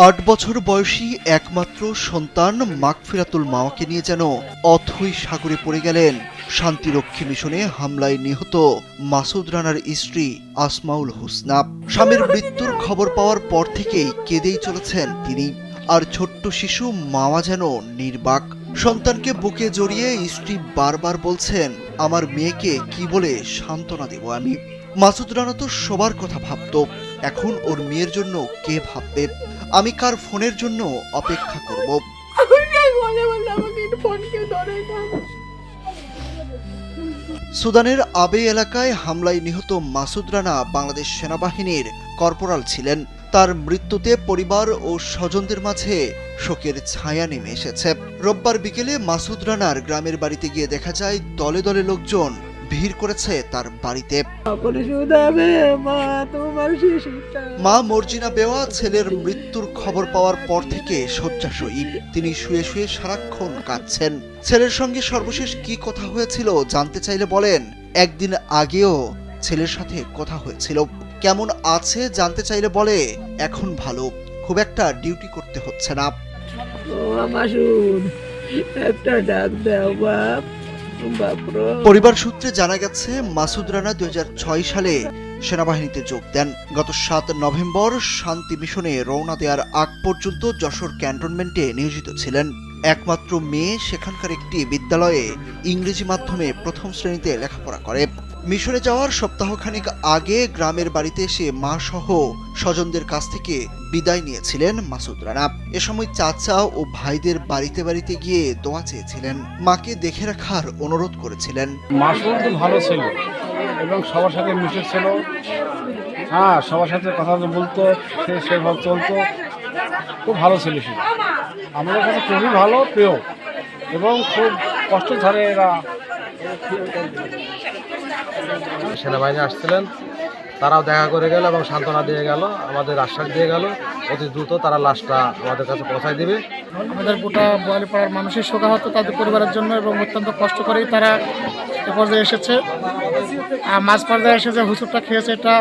৮ বছর বয়সী একমাত্র সন্তান মাগফিরাতুল মাওয়াকে নিয়ে যেন অথৈ সাগরে পড়ে গেলেন শান্তিরক্ষী মিশনে হামলায় নিহত মাসুদ রানার স্ত্রী আসমাউল হুসনা। স্বামীর মৃত্যুর খবর পাওয়ার পর থেকেই কেঁদেই চলেছেন তিনি। আর ছোট্ট শিশু মাওয়া যেন নির্বাক। সন্তানকে বুকে জড়িয়ে স্ত্রী বারবার বলছেন, আমার মেয়েকে কি বলে সান্ত্বনা দেব আমি। মাসুদ রানা তো সবার কথা ভাবত, এখন ওর মেয়ের জন্য কে ভাববে? আমি কার ফোনের জন্য অপেক্ষা করব? সুদানের আবে এলাকায় হামলায় নিহত মাসুদ রানা বাংলাদেশ সেনাবাহিনীর কর্পোরাল ছিলেন। তার মৃত্যুতে পরিবার ও স্বজনদের মাঝে শোকের ছায়া নেমে এসেছে। রোববার বিকেলে মাসুদ রানার গ্রামের বাড়িতে গিয়ে দেখা যায় দলে দলে লোকজন ভিড় করেছে তার বাড়িতে। মা মর্জিনা বেওয়া ছেলের মৃত্যুর খবর পাওয়ার পর থেকে শয্যাশয়ী। তিনি শুয়ে শুয়ে সারাক্ষণ কাঁদছেন। ছেলের সঙ্গে সর্বশেষ কি কথা হয়েছিল জানতে চাইলে বলেন, একদিন আগেও ছেলের সাথে কথা হয়েছিল। কেমন আছে জানতে চাইলে বলে, এখন ভালো, খুব একটা ডিউটি করতে হচ্ছে না। পরিবার সূত্রে জানা গেছে, মাসুদ রানা 2006 সালে সেনাবাহিনীতে যোগ দেন। গত 7 নভেম্বর শান্তি মিশনে রওনা দেওয়ার আগ পর্যন্ত যশোর ক্যান্টনমেন্টে নিয়োজিত ছিলেন। একমাত্র মেয়ে সেখানকার একটি বিদ্যালয়ে ইংরেজি মাধ্যমে প্রথম শ্রেণীতে লেখাপড়া করে। মিশনে যাওয়ার সপ্তাহখানেক আগে গ্রামের বাড়িতে এসে মা সহ স্বজনদের কাছ থেকে বিদায় নিয়েছিলেন মাসুদ রানা। এ সময় চাচা ও ভাইদের বাড়িতে বাড়িতে গিয়ে দোয়া চেয়েছিলেন, মাকে দেখে রাখার অনুরোধ করেছিলেন। মাসুদ ভালো ছিল এবং সবার সাথে মিশেছিল। সবার সাথে কথা বলতো, সেভাবে চলতো, খুব ভালো ছিল সে। আমাদের কাছে খুবই ভালো, প্রিয় এবং খুব কষ্ট ধরে এরা। সেনাবাহিনী আসছিলেন, তারাও দেখা করে গেল এবং সান্ত্বনা দিয়ে গেল, আমাদের আশ্বাস দিয়ে গেল অতি দ্রুত তারা লাশটা আমাদের কাছে পৌঁছায় দিবে। আমাদের গোটা বোয়ালিপাড়ার মানুষের শোকাহত তাদের পরিবারের জন্য এবং অত্যন্ত কষ্ট করেই তারা এ পর্যায়ে এসেছে। আর মাঝ পর্যায়ে এসে যে হুসুরটা খেয়েছে, এটা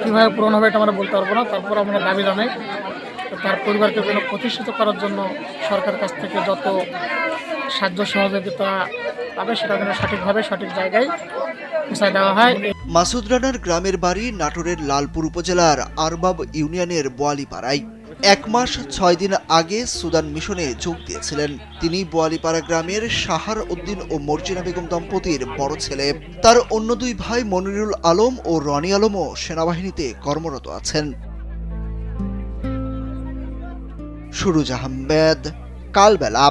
কীভাবে পূরণ হবে এটা আমরা বলতে পারবো না। তারপর আমরা দাবি জানাই তার পরিবারকে যেন প্রতিষ্ঠিত করার জন্য সরকারের কাছ থেকে যত সাহায্য সহযোগিতা পাবে সেটা যেন সঠিকভাবে সঠিক জায়গায় পৌঁছায় দেওয়া হয়। মাসুদ রানার গ্রামের বাড়ি নাটোরের লালপুর উপজেলার আরবাব ইউনিয়নের বোয়ালিপাড়ায়। 1 মাস 6 দিন আগে সুদান মিশনে যোগ দিয়েছিলেন তিনি। বোয়ালিপাড়া গ্রামের সাহার উদ্দিন ও মর্জিনা বেগম দম্পতির বড় ছেলে। তার অন্য 2 ভাই মনিরুল আলম ও রনি আলমও সেনাবাহিনীতে কর্মরত আছেন। সুরুজ আহমেদ, কালবেলা।